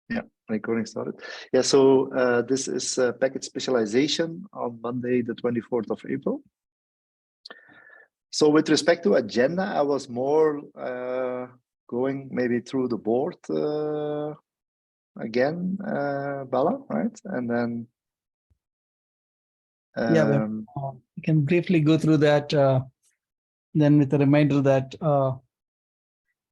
Yeah, recording started. Yeah, so this is package specialization on Monday, the 24th of April. So with respect to agenda, I was more going maybe through the board again, Bala, right? And then we can briefly go through that. Then with a reminder that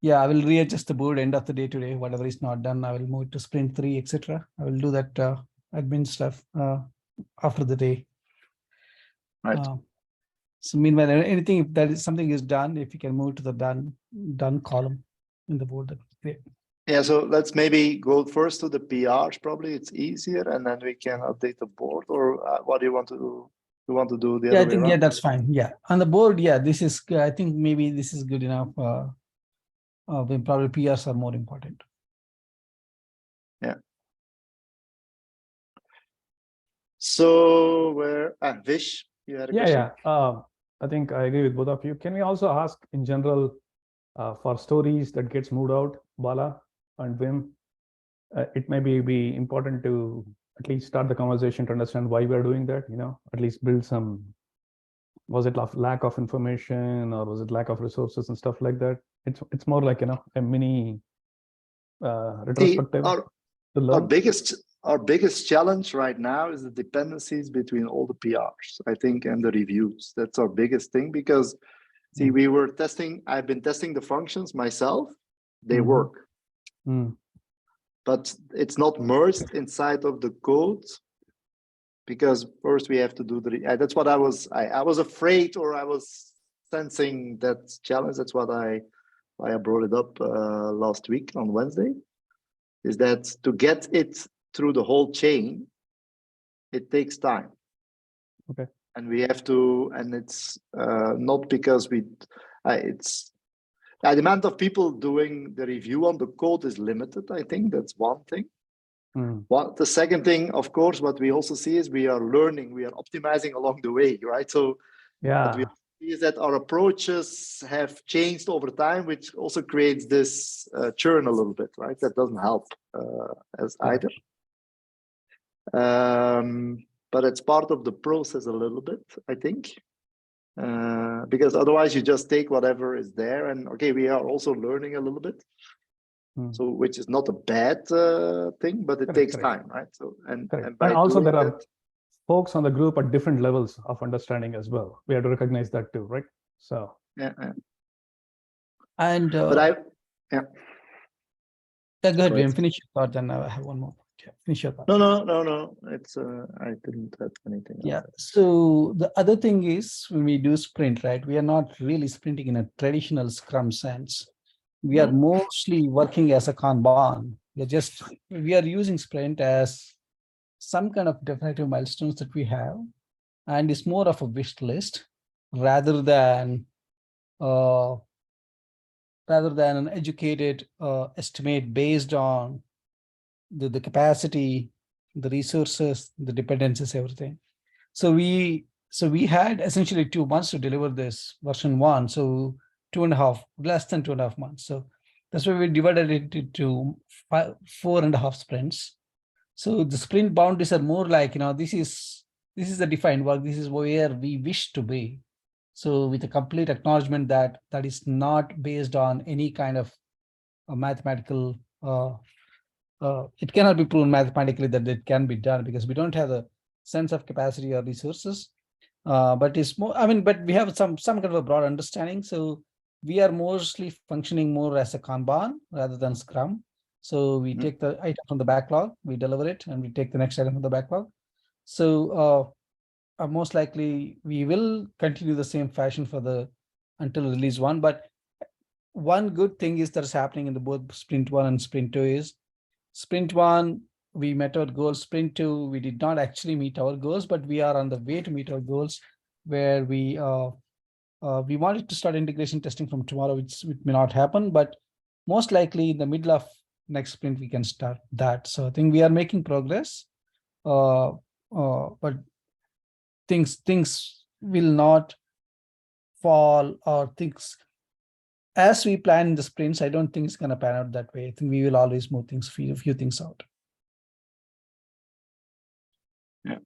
yeah, I will readjust the board end of the day today. Whatever is not done, I will move to sprint 3, etc. I will do that admin stuff after the day. right. So meanwhile, anything if that is something is done, if you can move to the done column in the board, that's great. Yeah, so let's maybe go first to the PRs. Probably it's easier, and then we can update the board. Or what do you want to do? You want to do the other way around? Yeah, that's fine. Yeah, on the board, yeah, this is. I think maybe this is good enough. When probably PRs are more important. Yeah. So where Vish, you had a question? I think I agree with both of you. Can we also ask in general for stories that gets moved out, Bala and Wim? It may be important to at least start the conversation to understand why we're doing that, at least build some, was it lack of information or was it lack of resources and stuff like that? It's more like, a mini retrospective. See, our biggest challenge right now is the dependencies between all the PRs, I think, and the reviews. That's our biggest thing because, see, I've been testing the functions myself. They work. But it's not merged inside of the code because first we have to do that's what I was afraid, or I was sensing that challenge. That's why I brought it up last week on Wednesday, is that to get it through the whole chain, it takes time. Okay. And we have to, and it's not because it's the amount of people doing the review on the code is limited. I think that's one thing. The second thing, of course, what we also see is we are learning, we are optimizing along the way, right? So what we see is that our approaches have changed over time, which also creates this churn a little bit, right? That doesn't help either. But it's part of the process a little bit, I think. Because otherwise you just take whatever is there, and okay, we are also learning a little bit, so which is not a bad thing, but it takes time, right? So and also there are folks on the group at different levels of understanding as well. We have to recognize that too, right? So yeah. And but go ahead, Wim, finish your thought, then I have one more. Finish your thought. No. It's I didn't have anything else. Yeah. So the other thing is when we do sprint, right? We are not really sprinting in a traditional Scrum sense. We are mostly working as a Kanban. We are using sprint as some kind of definitive milestones that we have, and it's more of a wish list rather than an educated estimate based on the capacity, the resources, the dependencies, everything. So we had essentially 2 months to deliver this version 1. So less than 2.5 months. So that's why we divided it into 4.5 sprints. So the sprint boundaries are more like, this is the defined work. This is where we wish to be. So with a complete acknowledgement that is not based on any kind of mathematical, it cannot be proven mathematically that it can be done because we don't have a sense of capacity or resources. But it's more, but we have some kind of a broad understanding. So we are mostly functioning more as a Kanban rather than Scrum. So we take the item from the backlog, we deliver it, and we take the next item from the backlog. So most likely we will continue the same fashion until release 1. But one good thing is that's happening in the both sprint 1 and sprint 2 is sprint 1, we met our goals. Sprint 2, we did not actually meet our goals, but we are on the way to meet our goals, where we wanted to start integration testing from tomorrow, which may not happen, but most likely in the middle of next sprint, we can start that. So I think we are making progress, but things will not fall, or things as we plan the sprints, I don't think it's going to pan out that way. I think we will always move things, a few things out. Yeah.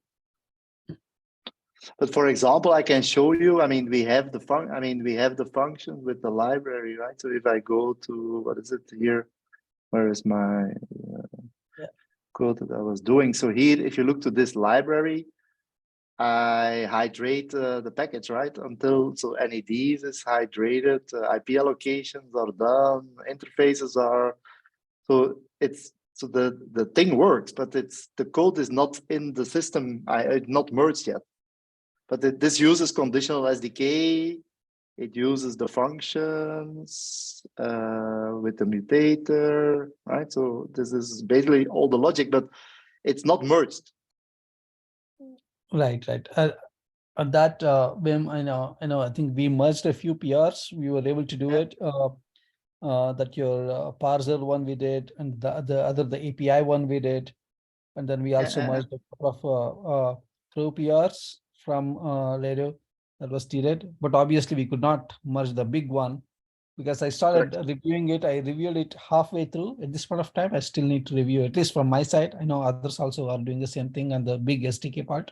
But for example, I can show you, I mean, we have the function with the library, right? So if I go to, what is it here? Where is my code that I was doing? So here, if you look to this library, I hydrate the package, right? Until, so NEDs is hydrated, IP allocations are done, interfaces are, so it's, so the thing works, but it's, the code is not in the system, it's not merged yet. But this uses conditional SDK, it uses the functions with the mutator, right? So this is basically all the logic, but it's not merged. Right. And that, Wim, I think we merged a few PRs. We were able to do it. That your parser one we did, and the API one we did, and then we also merged a couple of Pro PRs from later that was needed. But obviously, we could not merge the big one because I started reviewing it. I reviewed it halfway through. At this point of time, I still need to review, at least from my side. I know others also are doing the same thing on the big SDK part.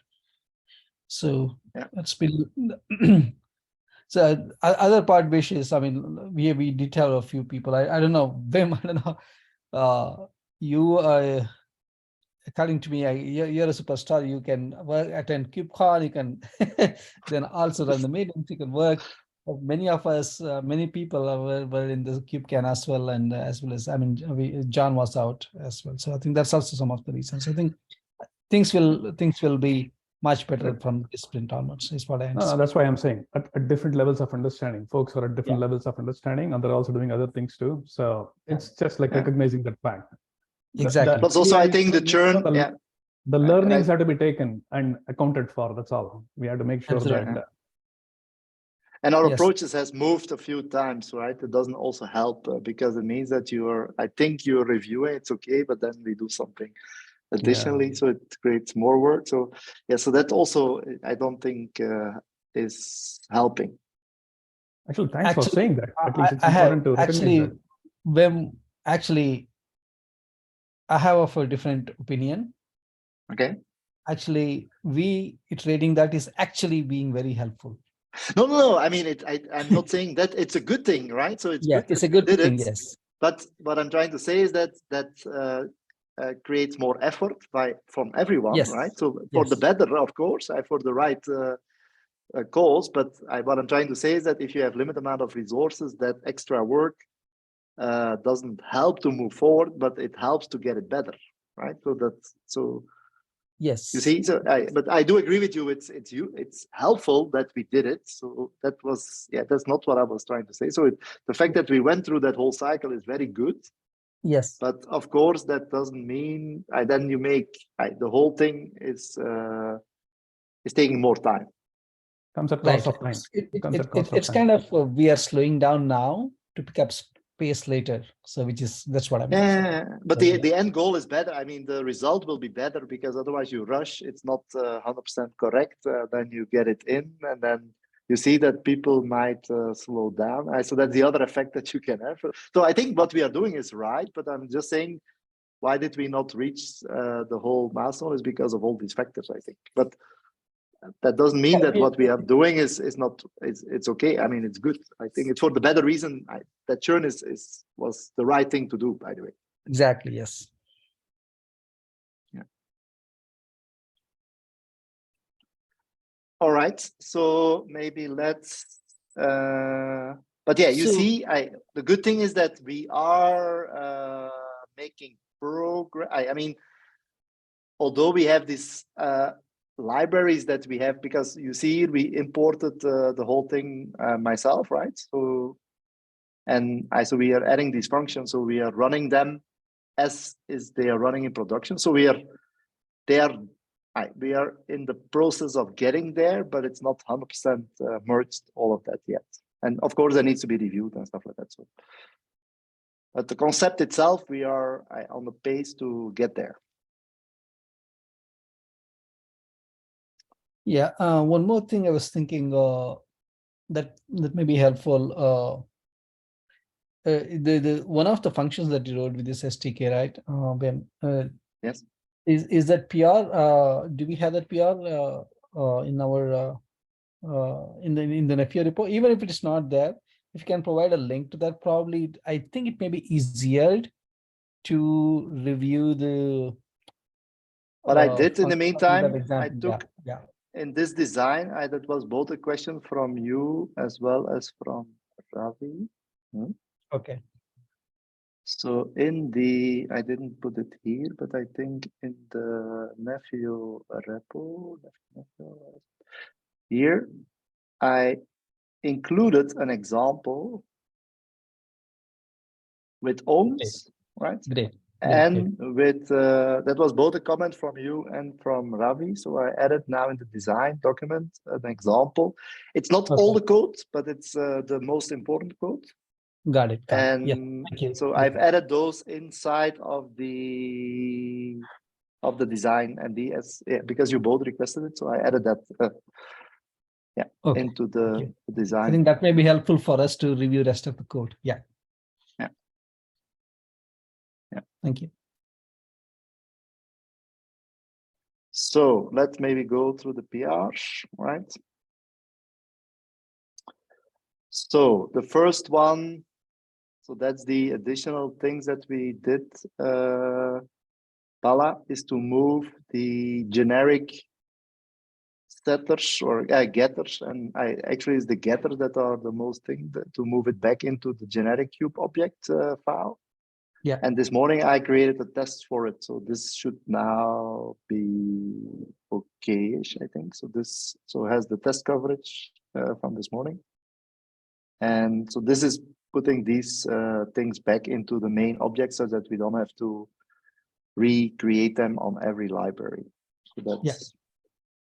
So that's been so other part, which is, I mean, we did have a few people. I don't know, Wim, I don't know. You according to me, you're a superstar. You can attend KubeCon. You can then also run the meetings. You can work. But many of us, many people were in the KubeCon as well, and as well as, I mean, John was out as well. So I think that's also some of the reasons. I think things will be much better from this sprint onwards, is what I understand. No, that's why I'm saying at different levels of understanding. Folks are at different levels of understanding, and they're also doing other things too. So it's just like recognizing that fact. Exactly. But also, I think the churn, the learnings have to be taken and accounted for. That's all. We have to make sure that. And our approaches has moved a few times, right? It doesn't also help because it means that I think you're reviewing, it's okay, but then we do something additionally, so it creates more work. So so that also I don't think is helping. Actually, thanks for saying that. At least it's important to recognize that. Actually, I have a different opinion. Okay. Actually, iterating that is actually being very helpful. No. I mean, I'm not saying that it's a good thing, right? So it's good. It's a good thing, yes. But what I'm trying to say is that creates more effort from everyone, right? So for the better, of course, for the right cause. But what I'm trying to say is that if you have limited amount of resources, that extra work doesn't help to move forward, but it helps to get it better, right? So. Yes. You see, so but I do agree with you. It's helpful that we did it. So that was that's not what I was trying to say. So the fact that we went through that whole cycle is very good. Yes. But of course, that doesn't mean then you make the whole thing is taking more time. Comes at cost of time. It's kind of we are slowing down now to pick up pace later. So that's what I mean. Yeah, but the end goal is better. I mean, the result will be better because otherwise you rush. It's not 100% correct. Then you get it in, and then you see that people might slow down. So that's the other effect that you can have. So I think what we are doing is right, but I'm just saying, why did we not reach the whole milestone? Is because of all these factors, I think. But that doesn't mean that what we are doing is not it's okay. I mean, it's good. I think it's for the better reason. That churn was the right thing to do, by the way. Exactly. Yes. Yeah. All right. So maybe let's. But yeah, you see, the good thing is that we are making progress. I mean, although we have this. Libraries that we have, because you see we imported the whole thing myself, right? So we are adding these functions, so we are running them as is they are running in production. So we are in the process of getting there, but it's not 100% merged all of that yet. And of course, that needs to be reviewed and stuff like that. So, but the concept itself, we are on the pace to get there. Yeah, one more thing I was thinking that may be helpful. the one of the functions that you wrote with this STK, right? Ben, Yes. is that PR? Do we have that PR in our in the Nephew report? Even if it is not there, if you can provide a link to that, probably I think it may be easier to review the. What I did in the function of meantime, that I example. took Yeah. in this design, that was both a question from you as well as from Ravi. Okay. So in the, I didn't put it here, but I think in the Nephew repo, here, I included an example with ohms, right? Great. And with, that was both a comment from you and from Ravi. So I added now in the design document an example. It's not all the code, but it's the most important code. Got it. And yeah. Thank you. so I've added those inside of the design and because you both requested it. So I added that into the design. I think that may be helpful for us to review rest of the code. Yeah. Thank you. So let's maybe go through the PRs, right? So the first one, so that's the additional things that we did, Bala, is to move the generic setters or getters, and actually it's the getters that are the most thing to move it back into the generic cube object file. Yeah. And this morning I created a test for it, so this should now be okay-ish, I think. So this has the test coverage from this morning, and so this is putting these things back into the main object so that we don't have to recreate them on every library. So that's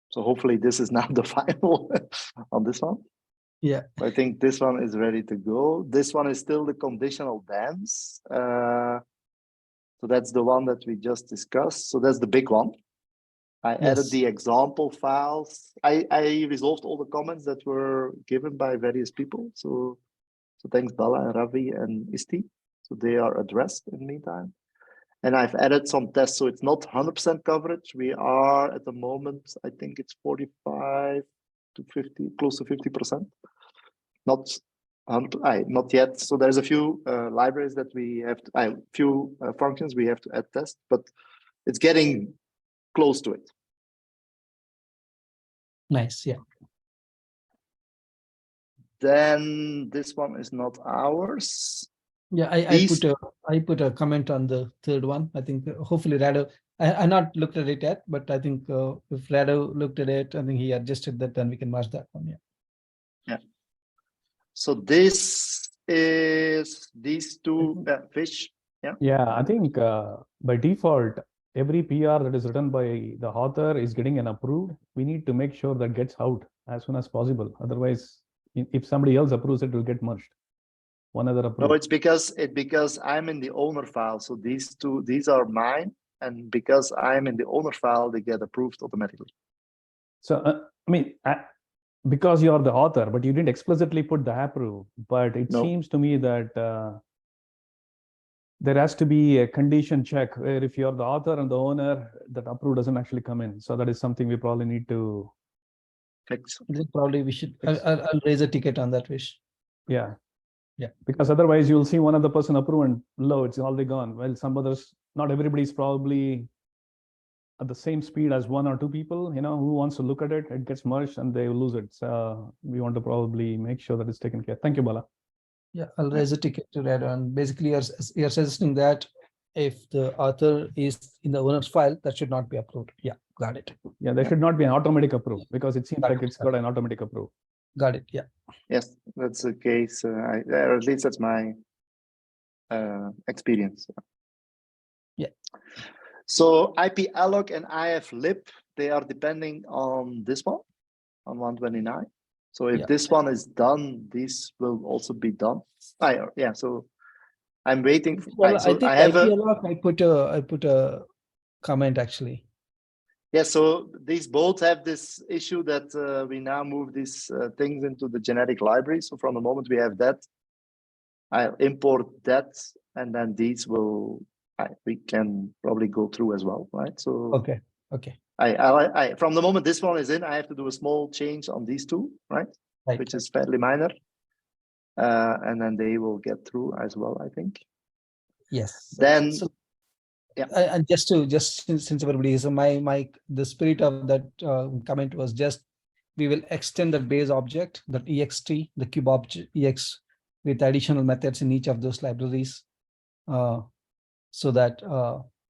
so hopefully this is now the final on this one. Yeah. I think this one is ready to go. This one is still the conditional dance. So that's the one that we just discussed. So that's the big one. I added the example files. I resolved all the comments that were given by various people. So thanks Bala and Ravi and Isti. So they are addressed in the meantime. And I've added some tests. So it's not 100% coverage. We are at the moment, I think it's 45 to 50, close to 50%. Not yet. So there's a few libraries that we have to, few functions we have to add test, but it's getting close to it. Nice. Yeah. Then this one is not ours. Yeah, I put a comment on the third one. I think hopefully Rado, I not looked at it yet, but I think if Rado looked at it, I think he adjusted that, then we can match that one. Yeah. So this is these two fish. Yeah, I think by default, every PR that is written by the author is getting an approved. We need to make sure that gets out as soon as possible. Otherwise, if somebody else approves it, will get merged. One other approved. No, it's because I'm in the owner file. So these are mine, and because I'm in the owner file, they get approved automatically. So I mean, because you are the author, but you didn't explicitly put the approve. But it seems to me that there has to be a condition check where if you're the author and the owner, that approve doesn't actually come in. So that is something we probably need to fix. Probably we should. I'll raise a ticket on that, Vish. Yeah. Yeah. Because otherwise you'll see one other person approve and low, it's already gone. Well, some others, not everybody's probably at the same speed as one or two people, who wants to look at it, it gets merged and they will lose it. So we want to probably make sure that it's taken care. Thank you, Bala. Yeah, I'll raise a ticket to that. And basically you're suggesting that if the author is in the owner's file, that should not be approved. Yeah, got it. Yeah, there should not be an automatic approve because it seems like it's got an automatic approve. Got it. Yeah. Yes, that's the case. Or at least that's my experience. Yeah. So IP alloc and iflib, they are depending on this one, on 129. So if this one is done, this will also be done. Yeah. So I'm waiting. Well, I think IP alloc, I put a comment actually. Yeah, so these both have this issue that we now move these things into the genetic library. So from the moment we have that, I'll import that, and then these will we can probably go through as well, right? So Okay. Okay. I from the moment this one is in, I have to do a small change on these two, right? Right. Which is fairly minor. And then they will get through as well, I think. Yes. Then, So, yeah. And just since everybody is, my the spirit of that comment was just we will extend the base object, that ext, the cube object ex, with additional methods in each of those libraries, so that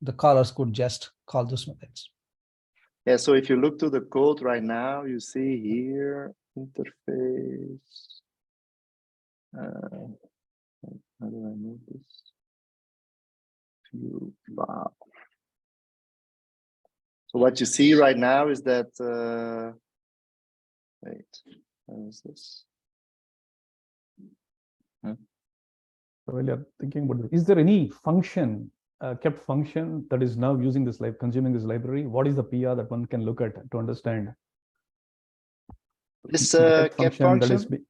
the callers could just call those methods. Yeah, so if you look to the code right now, you see here interface. How do I move this? View. Wow. So what you see right now is that wait, how is this? So while you're thinking about this, is there any function, kept function that is now using this consuming this library? What is the PR that one can look at to understand? This kept kept function.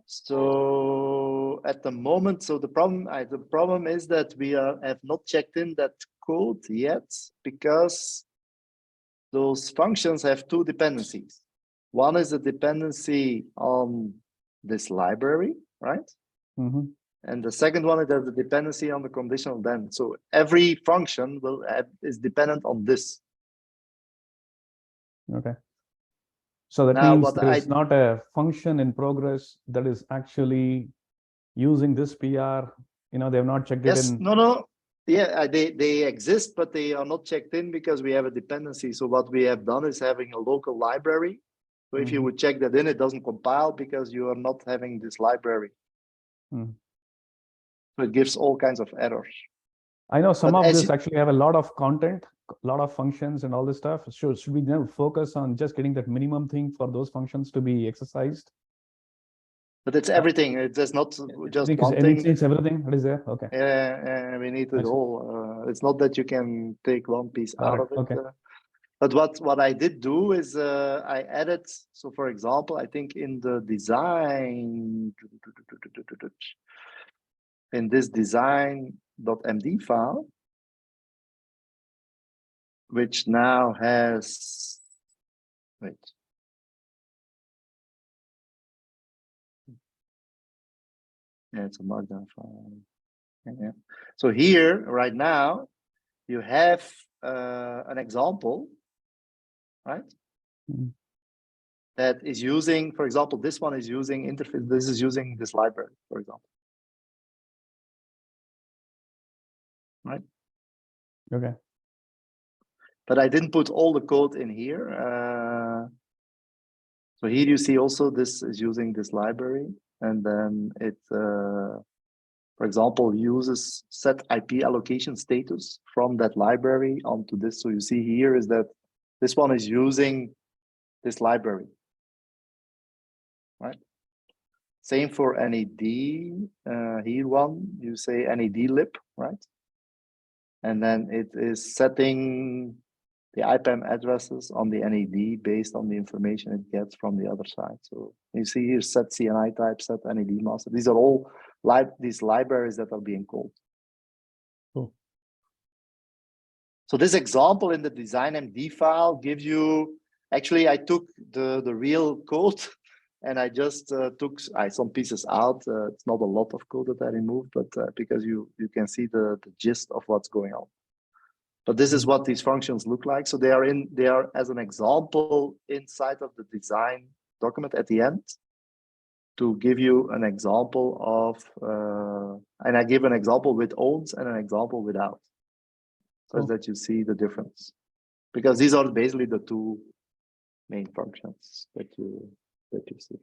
So at the moment, so the problem is that we have not checked in that code yet, because those functions have two dependencies. One is a dependency on this library, right? Mm-hmm. And the second one is the dependency on the conditional then. So every function is dependent on this. Okay. So that Now, means there is not a function in progress that is actually using this PR. You know, they have not checked it in. No. Yeah, they exist, but they are not checked in because we have a dependency. So what we have done is having a local library. So if you would check that in, it doesn't compile because you are not having this library. So it gives all kinds of errors. I know some of this actually have a lot of content, a lot of functions and all this stuff. So should we then focus on just getting that minimum thing for those functions to be exercised? But it's everything. It's not just one thing. It's everything that is there. Okay. Yeah, we need it all. It's not that you can take one piece out of it. Okay. But what I did do is I added. So, for example, I think in the design, in this design.md file, which now has, wait. Yeah, it's a markdown file. Yeah. So here, right now, you have an example, right? That is using, for example, this one is using interface. This is using this library, for example. Right? Okay. But I didn't put all the code in here. So here you see also this is using this library, and then it, for example, uses set IP allocation status from that library onto this. So you see here is that this one is using this library, right? Same for NAD. Here one, you say NAD lib, right? And then it is setting the IPAM addresses on the NAD based on the information it gets from the other side. So you see here set CNI type, set NAD master. These are all these libraries that are being called. Cool. So this example in the design MD file gives you, actually I took the real code and I just took some pieces out. It's not a lot of code that I removed, but because you can see the gist of what's going on. But this is what these functions look like. So they are as an example inside of the design document at the end to give you an example of, and I give an example with owns and an example without, so that you see the difference. Because these are basically the two main functions that you see.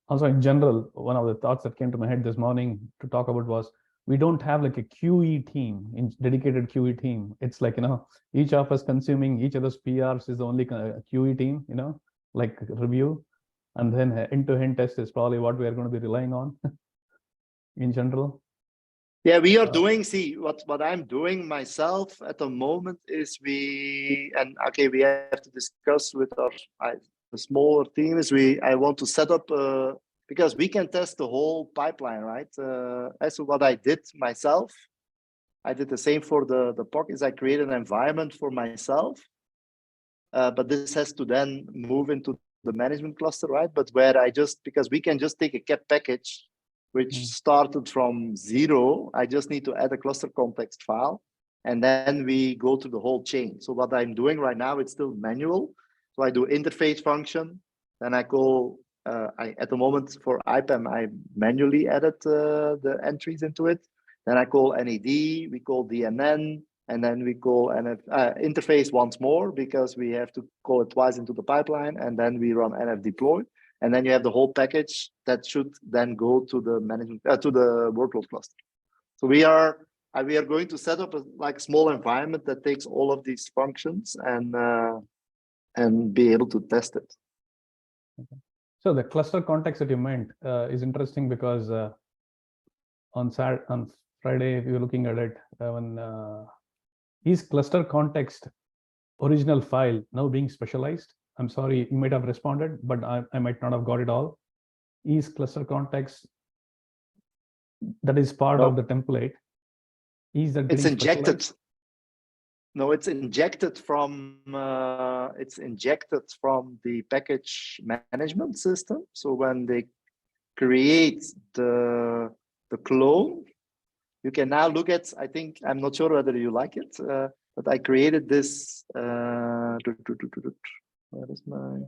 Also, in general, one of the thoughts that came to my head this morning to talk about was, we don't have like a QE team, dedicated QE team. It's like, each of us consuming each other's PRs is the only QE team, like review. And then end-to-end test is probably what we are going to be relying on in general. Yeah, we are doing, see, what I'm doing myself at the moment is we have to discuss with our the smaller team is I want to set up because we can test the whole pipeline, right? As what I did myself, I did the same for the POC, is I created an environment for myself. But this has to then move into the management cluster, right? But where because we can just take a CAP package, which started from 0, I just need to add a cluster context file. And then we go to the whole chain. So what I'm doing right now, it's still manual. So I do interface function. Then I call, at the moment for IPAM, I manually added the entries into it. Then I call NAD, we call DNN, and then we call interface once more because we have to call it twice into the pipeline, and then we run NF deploy, and then you have the whole package that should then go to the management to the workload cluster. So we are going to set up a small environment that takes all of these functions and be able to test it. Okay. So the cluster context that you meant is interesting because on Friday, we were looking at it when is cluster context original file now being specialized? I'm sorry, you might have responded, but I might not have got it all. Is cluster context that is part of the template? Is that it's injected? Specialized? No, it's injected from the package management system. So when they create the clone, you can now look at, I think, I'm not sure whether you like it, but I created this. Where is my?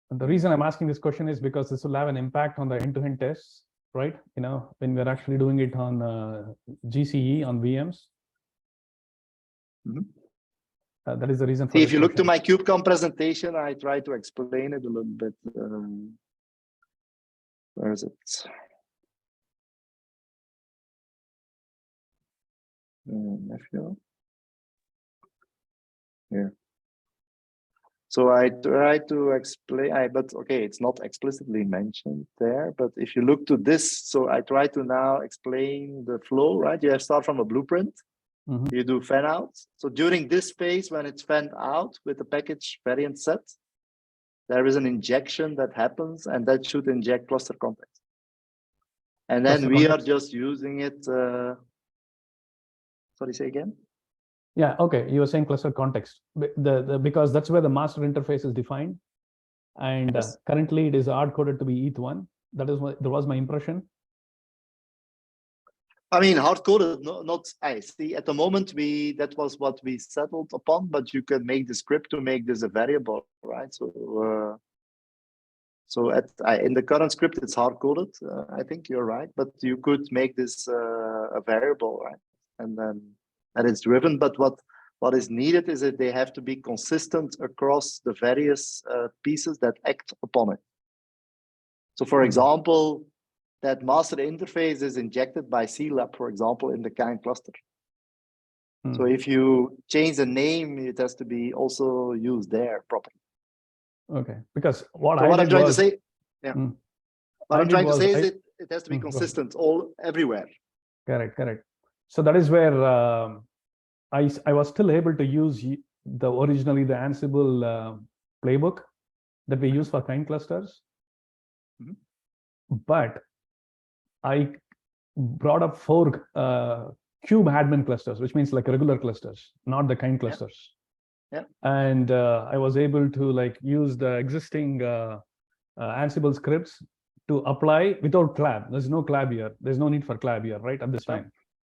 And the reason I'm asking this question is because this will have an impact on the end-to-end tests, right? You know, when we're actually doing it on GCE on VMs. Mm-hmm. That is the reason for. See, if you look to my KubeCon presentation, I try to explain it a little bit. Where is it? Here. So I try to explain, but okay, it's not explicitly mentioned there, but if you look to this, so I try to now explain the flow, right? You have start from a blueprint, you do fan out. So during this phase, when it's fanned out with the package variant set, there is an injection that happens, and that should inject cluster context. And then we are just using it. Sorry, say again? Yeah, okay. You were saying cluster context because that's where the master interface is defined, and yes. Currently it is hard coded to be ETH1. That was my impression. I mean, hard coded, not I see. At the moment, that was what we settled upon, but you can make the script to make this a variable, right? So, in the current script, it's hard coded. I think you're right, but you could make this a variable, right? And then that it's driven. But what is needed is that they have to be consistent across the various pieces that act upon it. So, for example, that master interface is injected by CLab, for example, in the kind cluster. So if you change the name, it has to be also used there properly. Okay, because what I'm trying to say, yeah. What I'm trying to say is it has to be consistent everywhere. Correct. So that is where I was still able to use originally the Ansible playbook that we use for kind clusters, but I brought up 4 cube admin clusters, which means like regular clusters, not the kind clusters. Yeah. And I was able to use the existing Ansible scripts to apply without CLAB. There's no CLAB here. There's no need for CLAB here, right, at this time.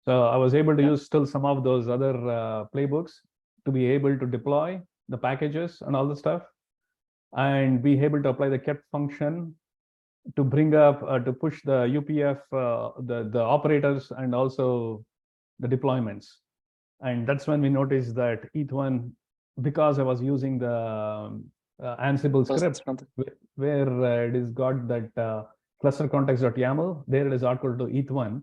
So I was able to use still some of those other playbooks to be able to deploy the packages and all the stuff, and be able to apply the kept function to bring up, to push the UPF, the operators, and also the deployments. And that's when we noticed that ETH1, because I was using the Ansible script, where it is got that cluster context.yaml, there it is hardcoded to ETH1.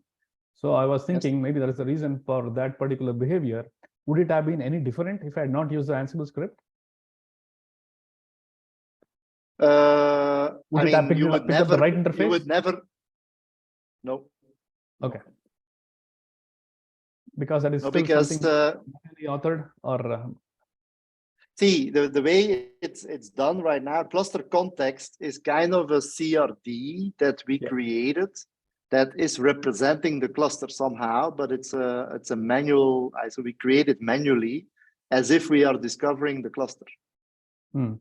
So I was thinking maybe there is a reason for that particular behavior. Would it have been any different if I had not used the Ansible script? Would it have picked up the right interface? You would never. No. Okay. Because that is still something authored, or See, the way it's done right now, cluster context is kind of a CRD that we created that is representing the cluster somehow, but it's a manual. So we create it manually as if we are discovering the cluster. You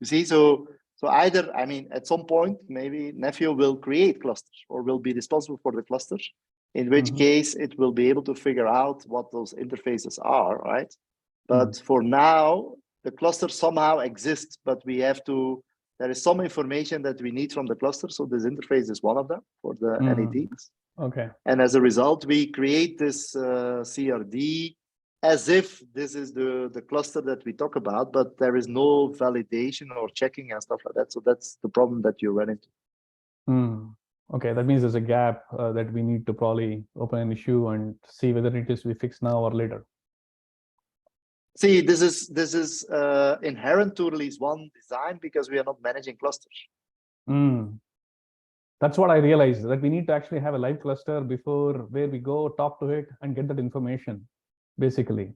see, so either, I mean, at some point, maybe Nephew will create clusters or will be responsible for the clusters, in which case it will be able to figure out what those interfaces are, right? But for now, the cluster somehow exists, but we have to, there is some information that we need from the cluster. So this interface is one of them for the NETs. Okay. And as a result, we create this CRD as if this is the cluster that we talk about, but there is no validation or checking and stuff like that. So that's the problem that you run into. Okay, that means there's a gap that we need to probably open an issue and see whether it is to be fixed now or later. See, this is inherent to release 1 design because we are not managing clusters. That's what I realized, that we need to actually have a live cluster before where we go talk to it and get that information, basically.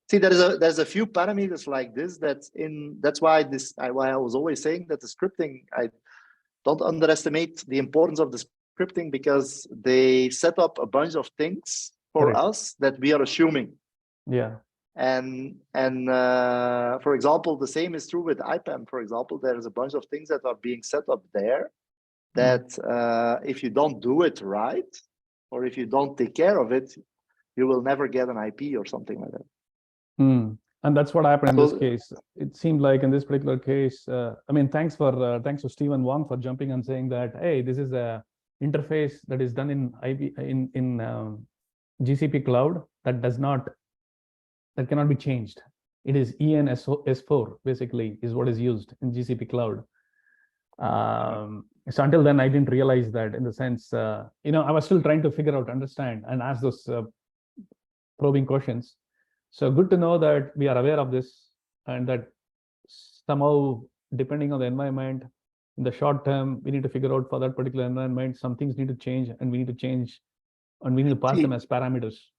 See, there's a few parameters like this that's why I was always saying that the scripting, I don't underestimate the importance of the scripting because they set up a bunch of things for us that we are assuming. Yeah. And for example, the same is true with IPAM. For example, there's a bunch of things that are being set up there that if you don't do it right, or if you don't take care of it, you will never get an IP or something like that. And that's what happened in this case. It seemed like in this particular case, I mean, thanks to Stephen Wong for jumping and saying that, hey, this is a interface that is done in GCP cloud that cannot be changed. It is ENS4 basically is what is used in GCP cloud. So until then, I didn't realize that, in the sense, I was still trying to figure out, understand, and ask those probing questions. So good to know that we are aware of this, and that somehow, depending on the environment, in the short term, we need to figure out for that particular environment, some things need to change, and we need to change, and we need to pass them as parameters.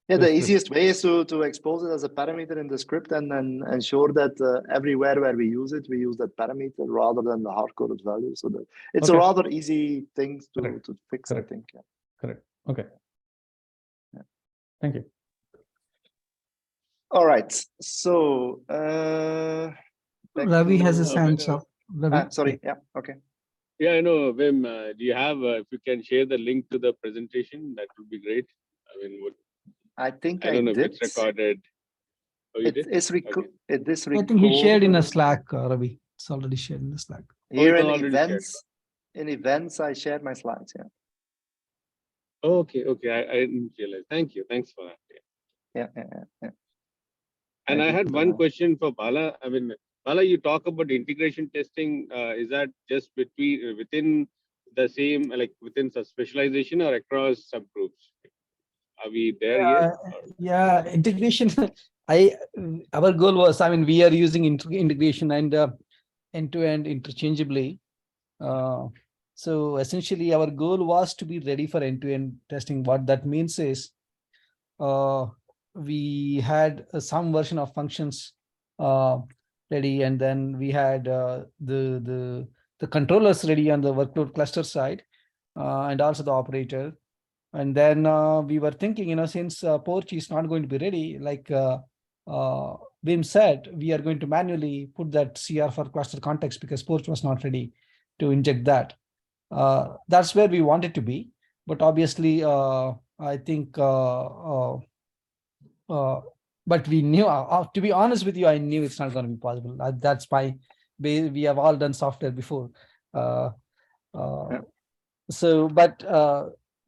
Yeah, the easiest way is to expose it as a parameter in the script and then ensure that everywhere where we use it, we use that parameter rather than the hard-coded value. So that it's a rather easy thing to fix, I think. Yeah. Correct. Okay. Yeah. Thank you. All right. So Ravi has his hands up. Sorry. Yeah. Okay. Yeah, I know, Wim. Do you have? If you can share the link to the presentation, that would be great. I mean, I think I don't know did. if it's recorded. Oh, you did? It's I think he shared in a Slack, Ravi. It's already shared in the Slack. Here in events, I shared my slides. Yeah. Okay. I didn't realize. Thank you. Thanks for that. Yeah. And I had one question for Bala. I mean, Bala, you talk about integration testing. Is that just within the same, like within specialization or across subgroups? Are we there yet? Yeah, integration. Our goal was, I mean, we are using integration and end-to-end interchangeably. So essentially, our goal was to be ready for end-to-end testing. What that means is, we had some version of functions ready, and then we had the controllers ready on the workload cluster side, and also the operator. And then we were thinking, since Porch is not going to be ready, like Wim said, we are going to manually put that CR for cluster context because Porch was not ready to inject that. That's where we wanted to be. But obviously, I think, but we knew, to be honest with you, I knew it's not going to be possible. That's my, we have all done software before. So, but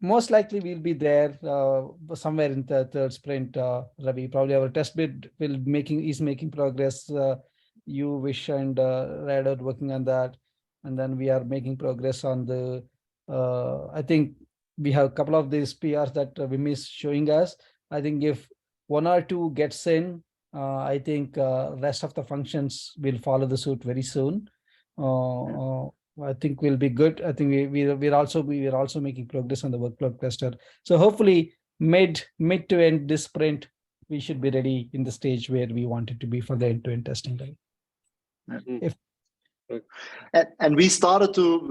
most likely we'll be there somewhere in the third sprint, Ravi. Probably our test bed is making progress. You, Wish, and Rad are working on that. And then we are making progress on the, I think we have a couple of these PRs that Wim is showing us. I think if 1 or 2 gets in, I think rest of the functions will follow the suit very soon. I think we'll be good. I think we're also making progress on the workload cluster. So hopefully mid to end this sprint, we should be ready in the stage where we want it to be for the end-to-end testing. Right? And we started to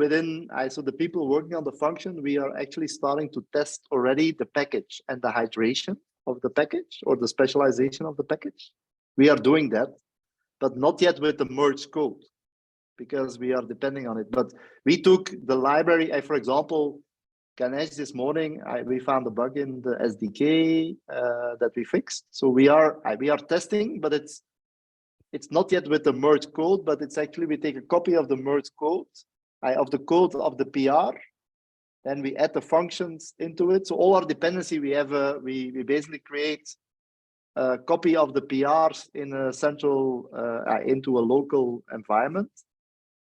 so the people working on the function, we are actually starting to test already the package and the hydration of the package or the specialization of the package. We are doing that, but not yet with the merged code because we are depending on it. But we took the library, for example, Ganesh this morning, we found a bug in the SDK that we fixed. So we are testing, but it's not yet with the merged code, but it's actually, we take a copy of the merged code, of the code of the PR, then we add the functions into it. So all our dependency, we have, we basically create a copy of the PRs in a central, into a local environment.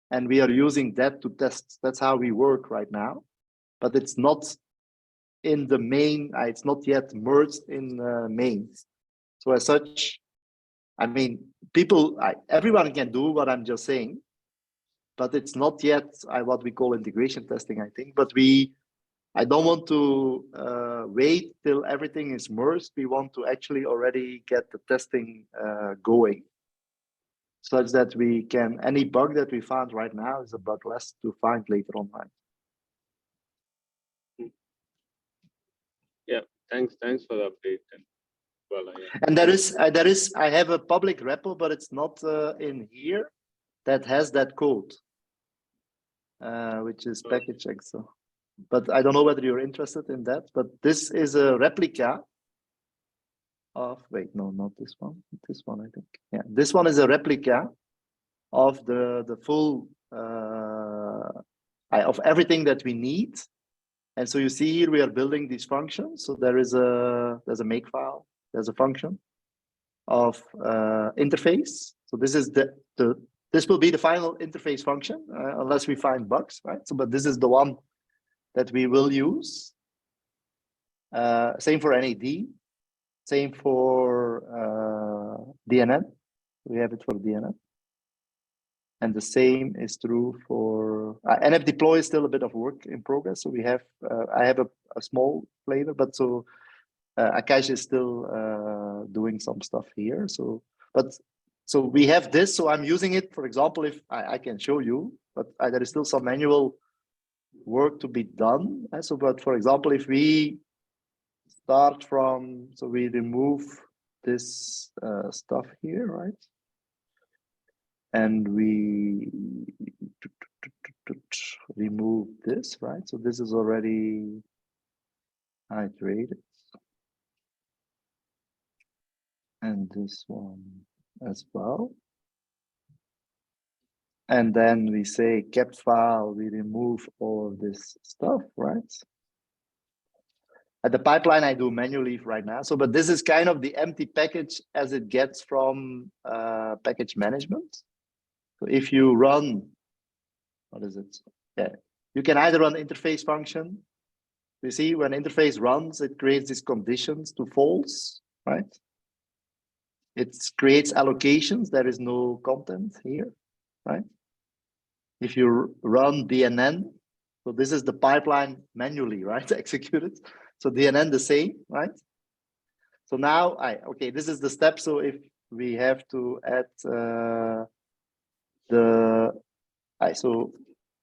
And we are using that to test. That's how we work right now. But it's not in the main, it's not yet merged in mains. So as such, I mean, everyone can do what I'm just saying, but it's not yet what we call integration testing, I think. But I don't want to wait till everything is merged. We want to actually already get the testing going, such that we can, any bug that we found right now is a bug less to find later on. Yeah, thanks for the update. Well, and there is, I have a public repo, but it's not in here, that has that code, which is package Excel. But I don't know whether you're interested in that, but this is a replica of, wait, no, not this one, I think. Yeah, this one is a replica of the full, of everything that we need. And so you see here, we are building these functions. So there's a makefile, there's a function of interface. So this is this will be the final interface function, unless we find bugs, right? So, but this is the one that we will use. Same for NAD, same for DNN. We have it for DNN. And the same is true for NF deploy is still a bit of work in progress. So we have, I have a small flavor, but so Akash is still doing some stuff here. So we have this. So I'm using it, for example, if I can show you, but there is still some manual work to be done. So, but for example, if we start from, so we remove this stuff here, right? And we remove this, right? So this is already hydrated. And this one as well. And then we say kept file, we remove all of this stuff, right? At the pipeline, I do manually right now. So, but this is kind of the empty package as it gets from package management. So if you run, what is it? Yeah, you can either run interface function. You see, when interface runs, it creates these conditions to false, right? It creates allocations. There is no content here, right? If you run DNN, so this is the pipeline manually, right? Executed. So DNN the same, right? So now okay, this is the step. So if we have to add so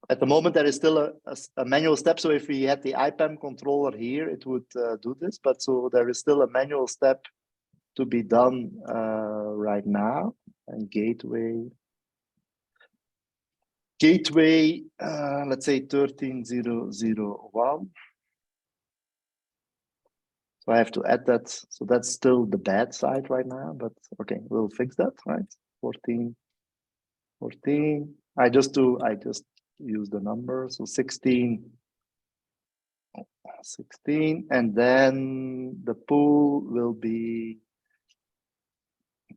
at the moment there is still a manual step. So if we had the IPAM controller here, it would do this. But so there is still a manual step to be done right now. And gateway, let's say 13.0.0.1. So I have to add that. So that's still the bad side right now, but okay, we'll fix that, right? 14. I just use the number. So 16, and then the pool will be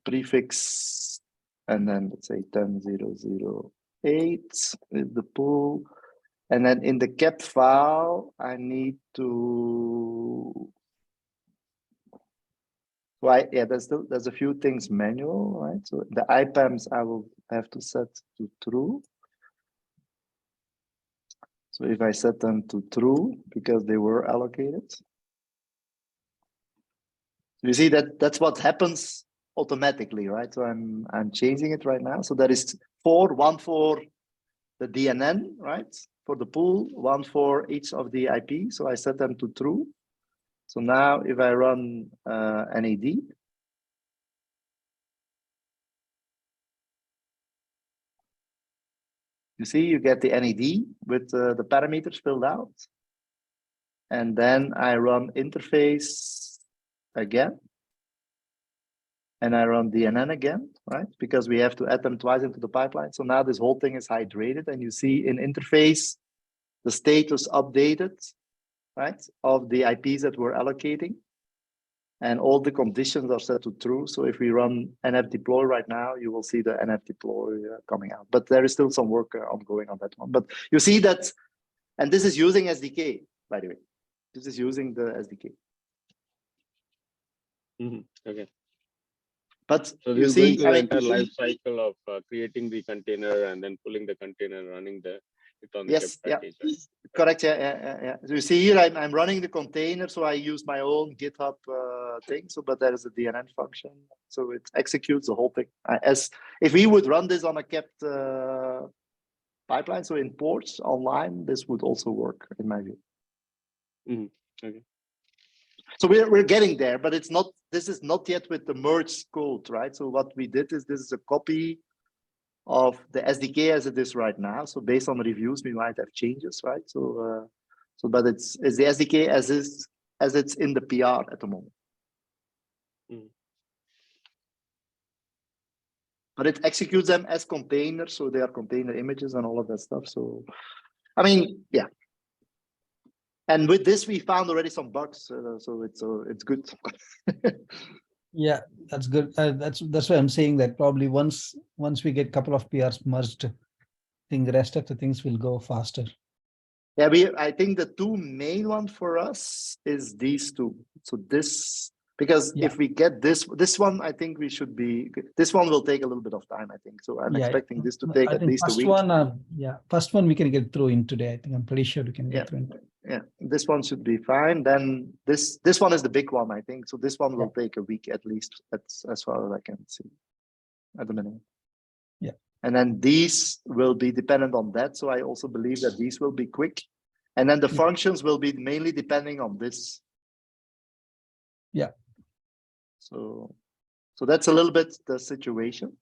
prefix, and then let's say 10.0.0.8 is the pool. And then in the kept file, I need to, there's a few things manual, right? So the IPAMs I will have to set to true. So if I set them to true, because they were allocated. You see that's what happens automatically, right? So I'm changing it right now. So there is one for the DNN, right? For the pool, one for each of the IP. So I set them to true. So now if I run NAD, you see you get the NAD with the parameters filled out. And then I run interface again. And I run DNN again, right? Because we have to add them twice into the pipeline. So now this whole thing is hydrated, and you see in interface, the status updated, right? Of the IPs that we're allocating. And all the conditions are set to true. So if we run NF deploy right now, you will see the NF deploy coming out. But there is still some work ongoing on that one. But you see that, and this is using SDK, by the way. This is using the SDK. Okay. But So you this is see, going through the entire life cycle of creating the container and then pulling the container, running it on the yes, kept package. Right? Correct. Yeah. So you see here, I'm running the container, so I use my own GitHub thing. So, but there is a DNN function, so it executes the whole thing. As if we would run this on a kept pipeline, so in ports online, this would also work in my view. Okay. So we're getting there, but it's not. This is not yet with the merged code, right? So what we did is this is a copy of the SDK as it is right now. So based on reviews, we might have changes, right? So but it's the SDK as it's in the PR at the moment. But it executes them as containers, so they are container images and all of that stuff. So, I mean, yeah. And with this, we found already some bugs, so it's good. Yeah, that's good. That's why I'm saying that probably once we get a couple of PRs merged, I think the rest of the things will go faster. Yeah, I think the two main ones for us is these two. So this, because if we get this one, I think we should be. This one will take a little bit of time, I think. So I'm expecting this to take at least a week. First one we can get through in today. I think I'm pretty sure we can get through in. Yeah, this one should be fine. Then this one is the big one, I think. So this one will take a week at least. That's as far as I can see at the minute. Yeah. And then these will be dependent on that. So I also believe that these will be quick. And then the functions will be mainly depending on this. Yeah. So that's a little bit the situation.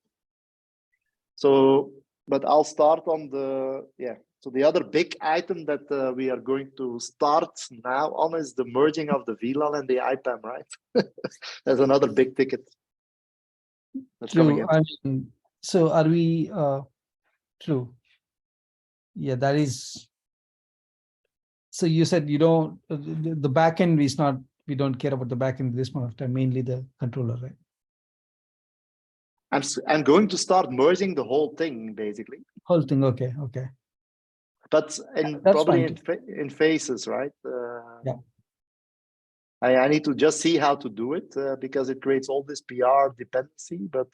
So, but I'll start on so the other big item that we are going to start now on is the merging of the VLAN and the IPAM, right? That's another big ticket. That's coming in. So are we true? Yeah, that is. So you said you don't, the backend is not, we don't care about the backend this point of time, mainly the controller, right? I'm going to start merging the whole thing, basically. Whole thing, okay. But probably in phases, right? Yeah. I need to just see how to do it because it creates all this PR dependency. But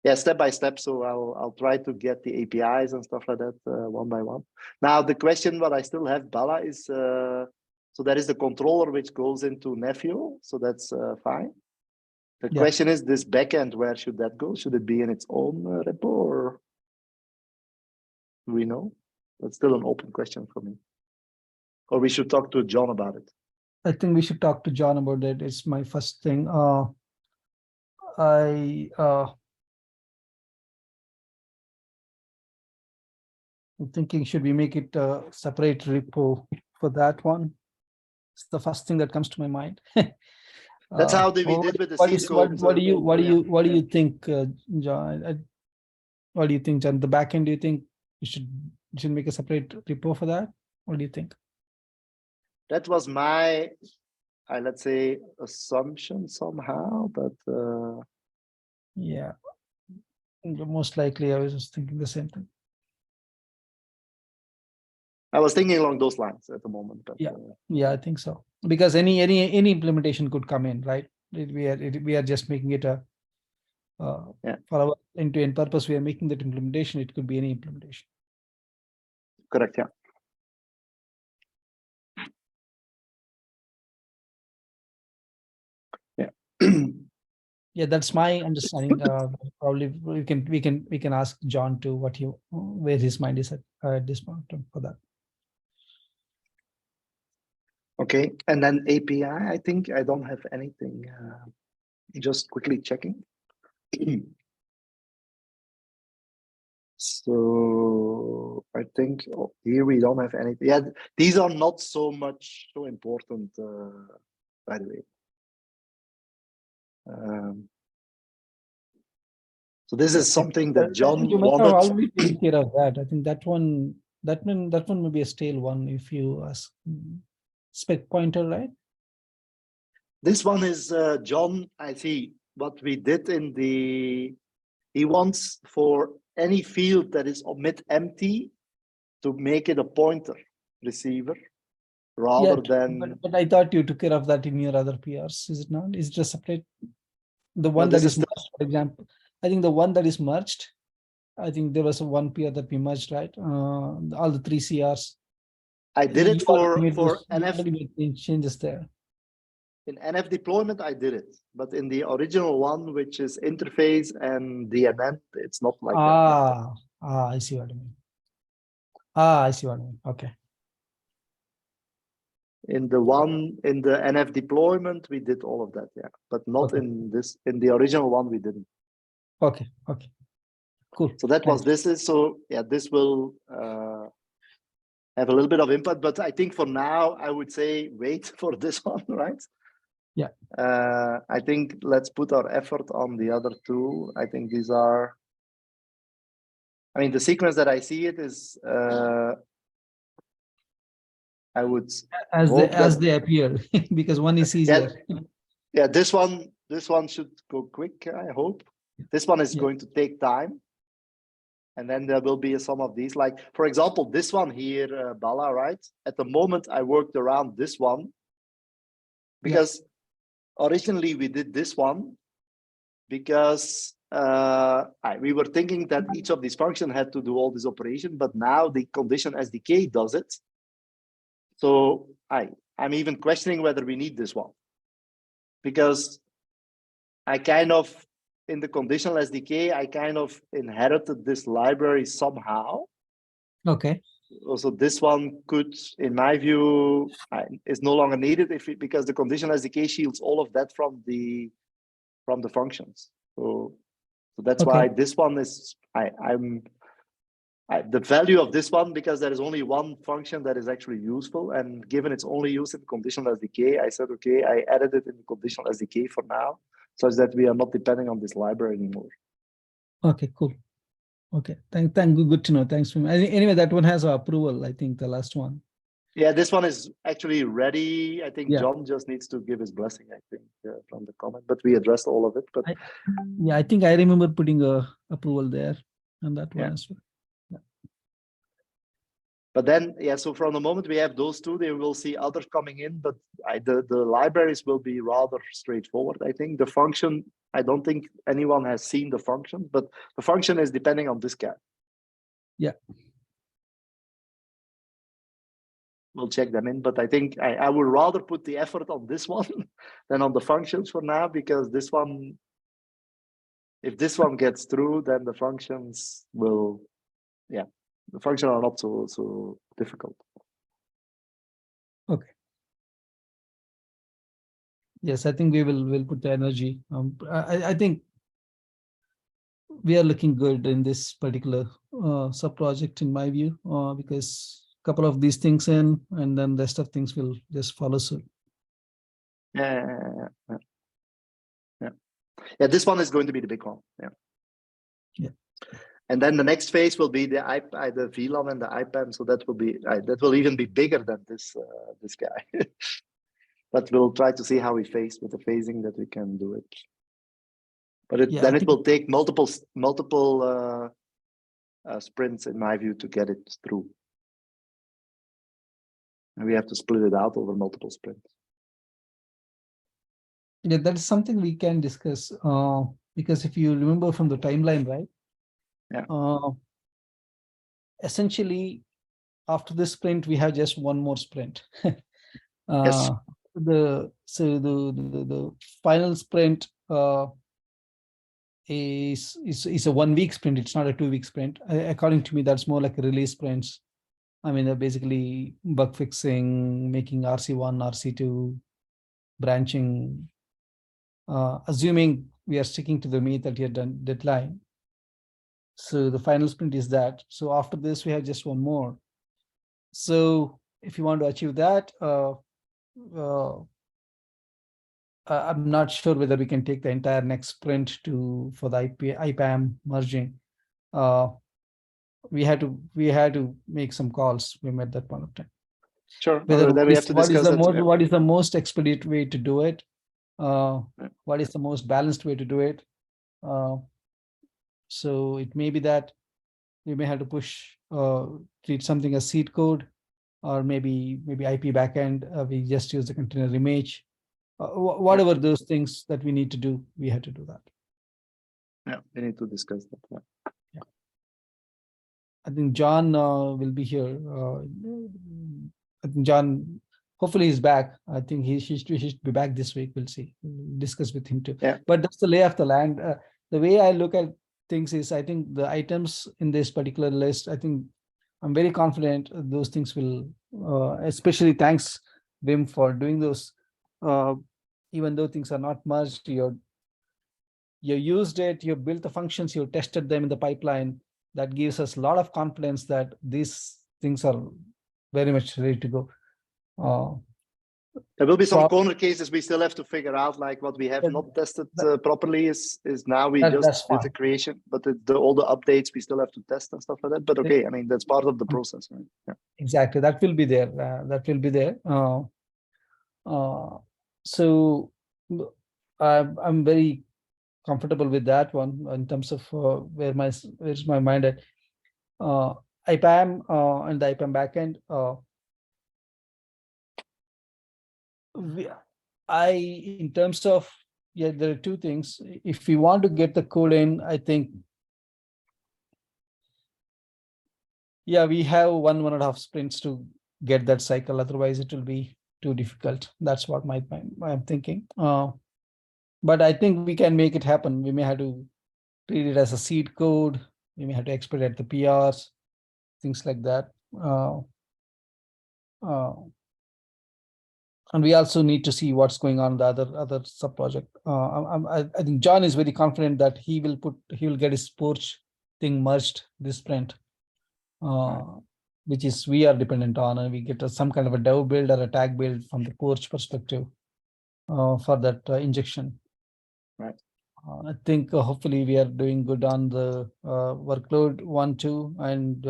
yeah, step by step. So I'll try to get the APIs and stuff like that one by one. Now the question what I still have, Bala, is so there is the controller which goes into Nephew, so that's fine. The question is this backend, where should that go? Should it be in its own repo, or do we know? That's still an open question for me. Or we should talk to John about it. I think we should talk to John about it. It's my first thing. I'm thinking, should we make it a separate repo for that one? It's the first thing that comes to my mind. That's how we did with the C code. What do you think, John? What do you think, John? The backend, do you think you should make a separate repo for that? What do you think? That was my, let's say, assumption somehow, but yeah, most likely I was just thinking the same thing. I was thinking along those lines at the moment. But, yeah, I think so, because any implementation could come in, right? We are just making it a for our end-to-end purpose. We are making that implementation. It could be any implementation. Correct. Yeah. Yeah, that's my understanding. Probably we can ask John to where his mind is at this point for that. Okay, and then API, I think I don't have anything. Just quickly checking. So I think here we don't have anything. Yeah, these are not so important, by the way. So this is something that John You might have wanted. already taken care of that. I think that one may be a stale one if you ask spec pointer, right? This one is John. I see what we did in the. He wants for any field that is omit empty to make it a pointer receiver rather than. But I thought you took care of that in your other PRs. Is it not? Is it just separate? The one that is merged, for example. I think the one that is merged. I think there was one PR that we merged, right? All the 3 CRs. I did it for NF changes there. In NF deployment, I did it, but in the original one, which is interface and DNN, it's not like that. I see what I mean. I see what I mean. Okay. In the NF deployment, we did all of that, yeah, but not in this. In the original one, we didn't. Okay. Cool. So that was this is so yeah. This will have a little bit of input, but I think for now, I would say wait for this one, right? Yeah. I think let's put our effort on the other two. I think these are. I mean, the sequence that I see it is. I would as they appear because one is easier. Yeah, this one should go quick. I hope this one is going to take time, and then there will be some of these. Like for example, this one here, Bala. Right at the moment, I worked around this one because originally we did this one because we were thinking that each of these functions had to do all this operation, but now the condition SDK does it. So I'm even questioning whether we need this one because I kind of, in the conditional SDK, I kind of inherited this library somehow. Okay. Also, this one could, in my view, is no longer needed because the conditional SDK shields all of that from the functions. So that's why this one is the value of this one, because there is only one function that is actually useful, and given it's only used in conditional SDK, I said, okay, I added it in the conditional SDK for now, such that we are not depending on this library anymore. Okay, cool. Okay, thank good to know. Thanks. Anyway, that one has approval, I think, the last one. Yeah, this one is actually ready. I think John just needs to give his blessing, I think, from the comment, but we addressed all of it. But I think I remember putting a approval there on that one as well. But then, so from the moment we have those two, they will see others coming in, but the libraries will be rather straightforward. I think the function, I don't think anyone has seen the function, but the function is depending on this guy. Yeah. We'll check them in, but I think I would rather put the effort on this one than on the functions for now, because this one, if this one gets through, then the functions will, the functions are not so difficult. Okay. Yes, I think we'll put the energy. I think we are looking good in this particular sub project, in my view, because a couple of these things in, and then the rest of things will just follow suit. Yeah. This one is going to be the big one. Yeah. And then the next phase will be the VLAN and the IPAM. So that will be that will even be bigger than this guy. But we'll try to see how we phase with the phasing that we can do it. But it will take multiple sprints, in my view, to get it through. And we have to split it out over multiple sprints. Yeah, that's something we can discuss, because if you remember from the timeline, right? Yeah. Essentially, after this sprint, we have just one more sprint. Yes. the final sprint is a 1 week sprint. It's not a 2 week sprint. According to me, that's more like a release sprints. I mean, they're basically bug fixing, making RC1, RC2, branching, assuming we are sticking to the May 30th deadline. So the final sprint is that. So after this, we have just one more. So if you want to achieve that, I'm not sure whether we can take the entire next sprint for the IPAM merging. We had to make some calls. We made that point of time. Sure. Whether Then we have to discuss that. what is the most expedient way to do it? What is the most balanced way to do it? So it may be that we may have to treat something as seed code, or maybe IP backend. We just use the container image. Whatever those things that we need to do, we have to do that. Yeah, we need to discuss that. Yeah. I think John will be here. I think John, hopefully he's back. I think he should be back this week. We'll see. We'll discuss with him too. Yeah. But that's the lay of the land. The way I look at things is, I think the items in this particular list, I think I'm very confident those things will, especially thanks Wim for doing those. Even though things are not merged, you used it, you built the functions, you tested them in the pipeline. That gives us a lot of confidence that these things are very much ready to go. There will be some corner cases we still have to figure out, like what we have not tested properly is now we just did the creation, but all the updates we still have to test and stuff like that. But okay, I mean, that's part of the process, right? Yeah. Exactly, that will be there. That will be there. So I'm very comfortable with that one in terms of where's my mind at. IPAM and the IPAM backend. In terms of, there are two things. If we want to get the code in, I think, we have 1.5 sprints to get that cycle. Otherwise, it will be too difficult. That's what I'm thinking. But I think we can make it happen. We may have to treat it as a seed code. We may have to expedite the PRs, things like that. And we also need to see what's going on in the other sub project. I think John is very confident that he will get his Porch thing merged this sprint, which is we are dependent on, and we get some kind of a dev build or a tag build from the Porch perspective for that injection. Right. I think hopefully we are doing good on the workload 1, 2, and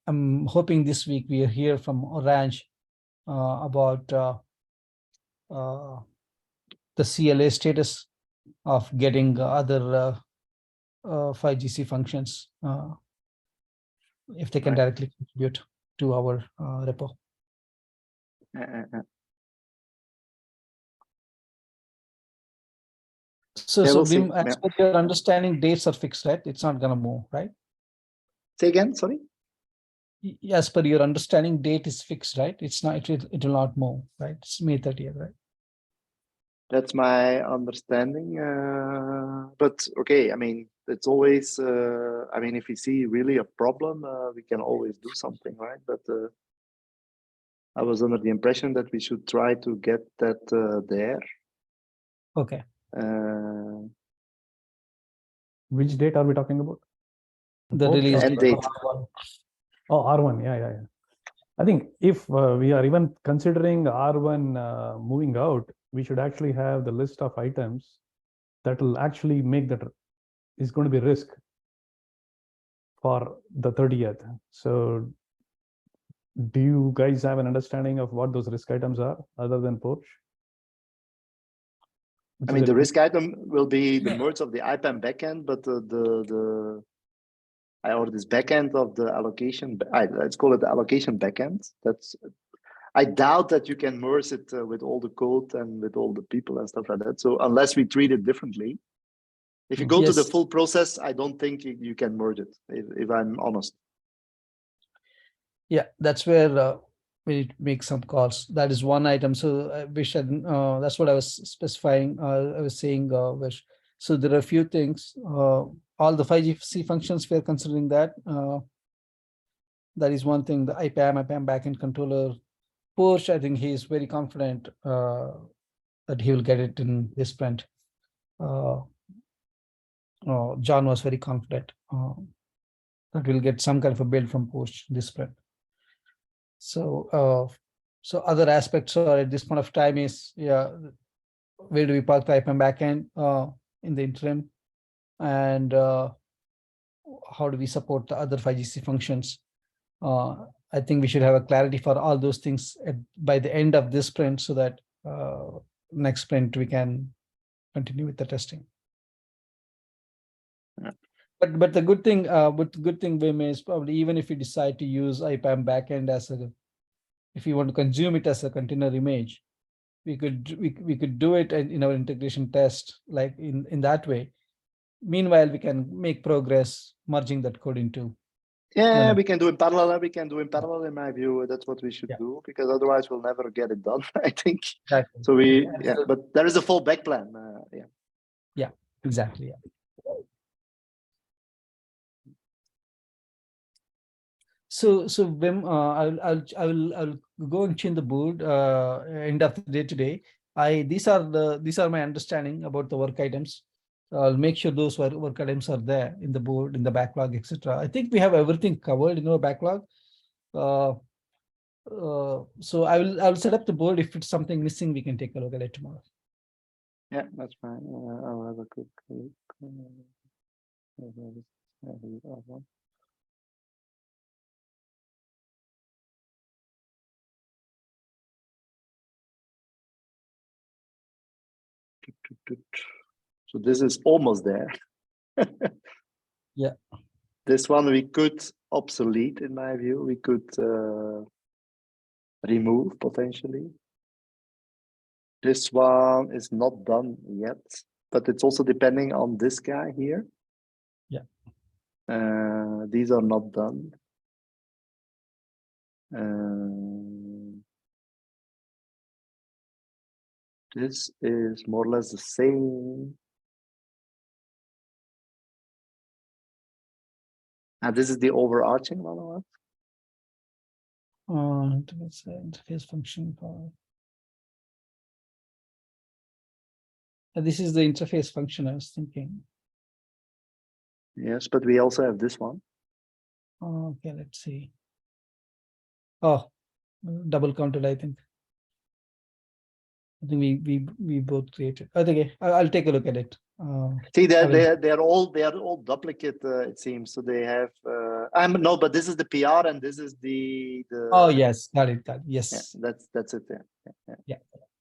I'm hoping this week we hear from Orange about the CLA status of getting other 5GC functions, if they can directly contribute to our repo. So Wim, as per your understanding, dates are fixed, right? It's not gonna move, right? Say again, sorry? As per your understanding, date is fixed, right? It's not. It will not move, right? It's May 30th, right? That's my understanding. But okay, I mean, it's always. I mean, if we see really a problem, we can always do something, right? But I was under the impression that we should try to get that there. Okay. Which date are we talking about? The release date. Oh, R1, yeah. I think if we are even considering R1 moving out, we should actually have the list of items that will actually make that is going to be risk for the 30th. So do you guys have an understanding of what those risk items are other than Porch? I mean, the risk item will be the merge of the IPAM backend, but or this backend of the allocation. Let's call it the allocation backend. I doubt that you can merge it with all the code and with all the people and stuff like that. So unless we treat it differently, if you go to the full process, I don't think you can merge it. If I'm honest. Yeah, that's where we need to make some calls. That is one item. So I wish that's what I was specifying. I was saying, Vish. So there are a few things. All the 5GC functions we are considering that. That is one thing. The IPAM backend controller. Porsche, I think he is very confident that he will get it in this sprint. John was very confident that we'll get some kind of a build from Porsche this sprint. So, so other aspects are at this point of time is, where do we park the IPM backend in the interim, and how do we support the other 5GC functions? I think we should have a clarity for all those things by the end of this sprint, so that next sprint we can continue with the testing. Yeah. But the good thing, Wim, is probably even if you decide to use IPAM backend as if you want to consume it as a container image, we could do it in our integration test, like in that way. Meanwhile, we can make progress merging that code into. Yeah, we can do in parallel. We can do in parallel, in my view. That's what we should do, because otherwise we'll never get it done, I think. Exactly. So but there is a fallback plan. Yeah, exactly. Yeah. So Wim, I'll go and change the board end of the day today. These are my understanding about the work items. I'll make sure those work items are there in the board, in the backlog, etc. I think we have everything covered in our backlog. So I'll set up the board. If it's something missing, we can take a look at it tomorrow. Yeah, that's fine. I'll have a quick look. So this is almost there. Yeah. This one we could obsolete, in my view. We could remove potentially. This one is not done yet, but it's also depending on this guy here. Yeah. These are not done. This is more or less the same. And this is the overarching one. Interface function for. This is the interface function I was thinking. Yes, but we also have this one. Okay, let's see. Oh, double counted, I think. I think we both created. Okay, I'll take a look at it. See, they're all duplicate. It seems so. They have. No, but this is the PR, and this is the. Oh yes, got it. Yes. Yeah, that's it.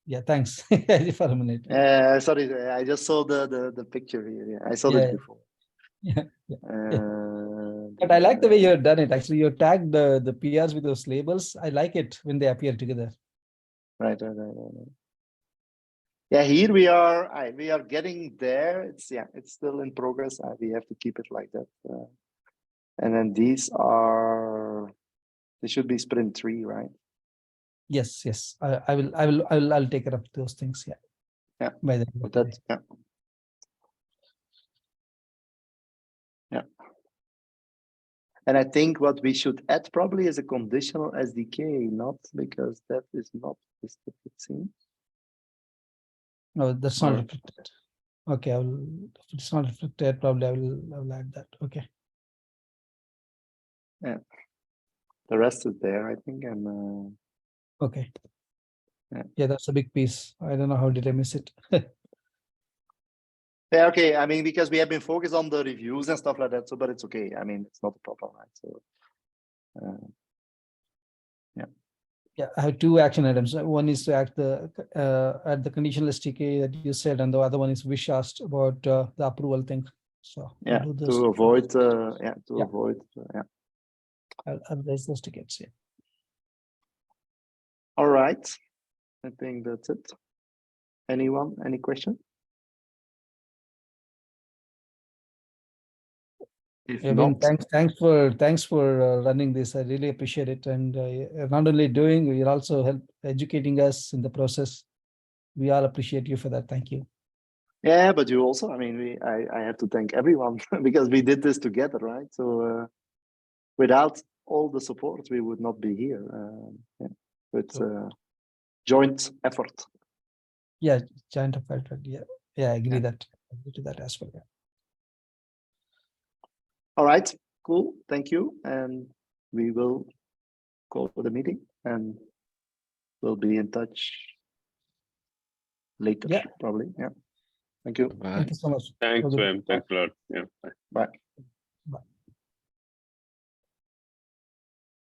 Yeah. Thanks for a minute. Sorry, I just saw the picture here. Yeah, I saw this before. Yeah. But I like the way you've done it. Actually, you tagged the PRs with those labels. I like it when they appear together. Right. Yeah, here we are getting there. It's still in progress. We have to keep it like that. And then they should be sprint 3, right? Yes. I'll take care of those things. Yeah. By the end of the day. Yeah. And I think what we should add probably is a conditional SDK, not because that is not listed, it seems. No, that's not reflected. Okay, if it's not reflected, probably I will add that. Okay. Yeah. The rest is there, I think, and okay. Yeah, that's a big piece. I don't know how did I miss it. Yeah, okay. I mean, because we have been focused on the reviews and stuff like that, so but it's okay. I mean, it's not a problem, right? So Yeah, I have 2 action items. One is to add the conditional SDK that you said, and the other one is Wish asked about the approval thing. So yeah, to avoid I'll raise those tickets. Yeah. All right. I think that's it. Anyone? Any question? If Yeah, Vin, not, thanks for running this. I really appreciate it. And you're not only doing, you're also educating us in the process. We all appreciate you for that. Thank you. yeah, but you also, I mean, I have to thank everyone because we did this together, right? So without all the support, we would not be here. Yeah. It's a joint effort. Yeah, giant effect. Yeah, I agree Yeah. that. I agree to that as well. Yeah. All right, cool. Thank you. And we will call for the meeting and we'll be in touch later, Yeah. probably. Yeah. Thank you. Thank you so much. Thanks, Have a good- Swam. Thanks a lot. Yeah. Bye. Bye.